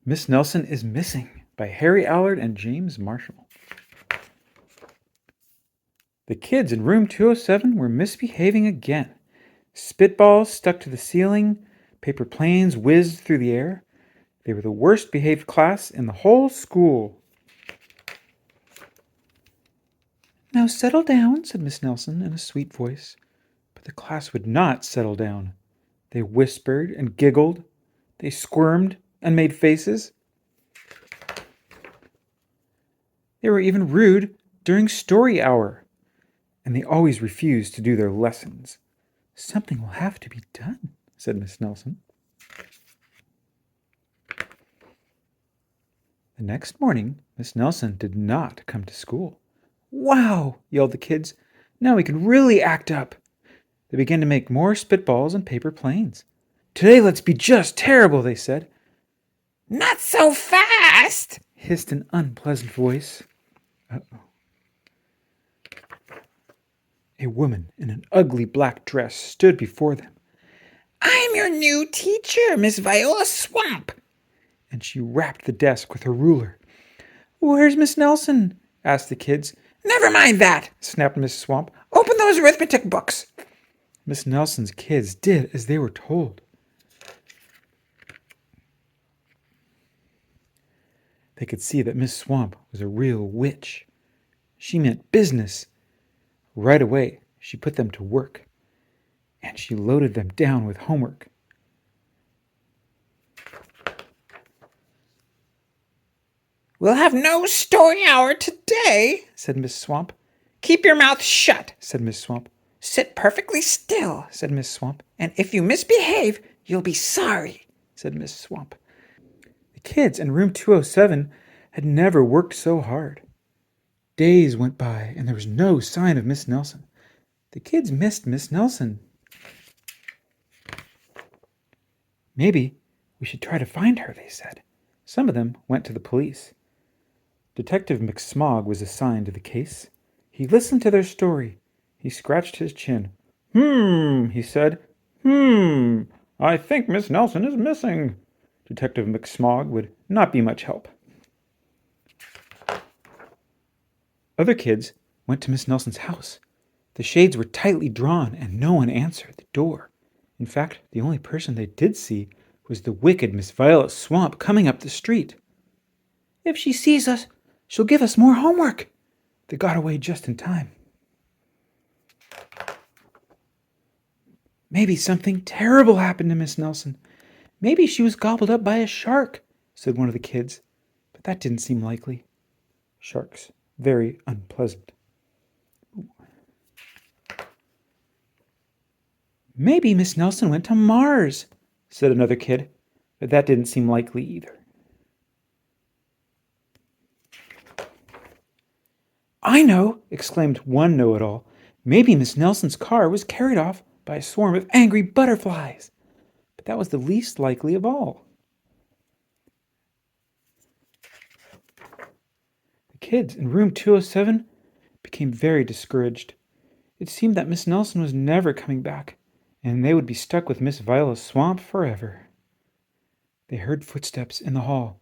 Miss Nelson is Missing by Harry Allard and James Marshall. The kids in room 207 were misbehaving again. Spitballs stuck to the ceiling, paper planes whizzed through the air. They were the worst behaved class in the whole school. "Now settle down," said Miss Nelson in a sweet voice. But the class would not settle down. They whispered and giggled. They squirmed and made faces. They were even rude during story hour, and they always refused to do their lessons. "Something will have to be done," said Miss Nelson. The next morning, Miss Nelson did not come to school. "Wow!" yelled the kids. "Now we can really act up." They began to make more spitballs and paper planes. "Today let's be just terrible," they said. "Not so fast!" hissed an unpleasant voice. Uh-oh. A woman in an ugly black dress stood before them. "I'm your new teacher, Miss Viola Swamp." And she rapped the desk with her ruler. "Where's Miss Nelson?" asked the kids. "Never mind that," snapped Miss Swamp. "Open those arithmetic books." Miss Nelson's kids did as they were told. They could see that Miss Swamp was a real witch. She meant business. Right away, she put them to work, and she loaded them down with homework. "We'll have no story hour today," said Miss Swamp. "Keep your mouth shut," said Miss Swamp. "Sit perfectly still," said Miss Swamp. "And if you misbehave, you'll be sorry," said Miss Swamp. The kids in room 207 had never worked so hard. Days went by, and there was no sign of Miss Nelson. The kids missed Miss Nelson. "Maybe we should try to find her," they said. Some of them went to the police. Detective McSmog was assigned to the case. He listened to their story. He scratched his chin. He said. I think Miss Nelson is missing." Detective McSmog would not be much help. Other kids went to Miss Nelson's house. The shades were tightly drawn, and no one answered the door. In fact, the only person they did see was the wicked Miss Viola Swamp coming up the street. "If she sees us, she'll give us more homework." They got away just in time. "Maybe something terrible happened to Miss Nelson. Maybe she was gobbled up by a shark," said one of the kids. But that didn't seem likely. Sharks, very unpleasant. "Maybe Miss Nelson went to Mars," said another kid. But that didn't seem likely either. "I know!" exclaimed one know-it-all. "Maybe Miss Nelson's car was carried off by a swarm of angry butterflies." But that was the least likely of all. The kids in room 207 became very discouraged. It seemed that Miss Nelson was never coming back, and they would be stuck with Miss Viola Swamp forever. They heard footsteps in the hall.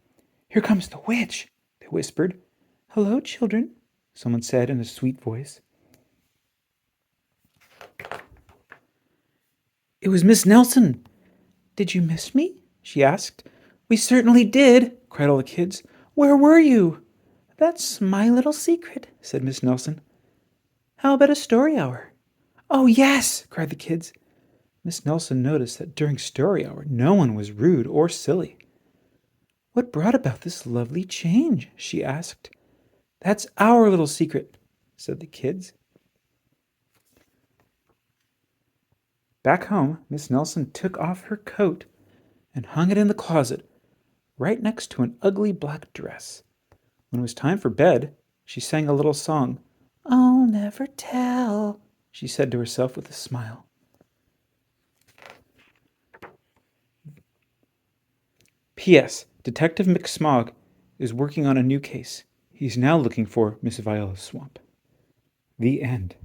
"Here comes the witch," they whispered. "Hello, children," someone said in a sweet voice. It was Miss Nelson. "Did you miss me?" she asked. "We certainly did," cried all the kids. "Where were you?" "That's my little secret," said Miss Nelson. "How about a story hour?" "Oh, yes," cried the kids. Miss Nelson noticed that during story hour no one was rude or silly. "What brought about this lovely change?" she asked. "That's our little secret," said the kids. Back home, Miss Nelson took off her coat and hung it in the closet, right next to an ugly black dress. When it was time for bed, she sang a little song. "I'll never tell," she said to herself with a smile. P.S. Detective McSmog is working on a new case. He's now looking for Miss Viola Swamp. The end.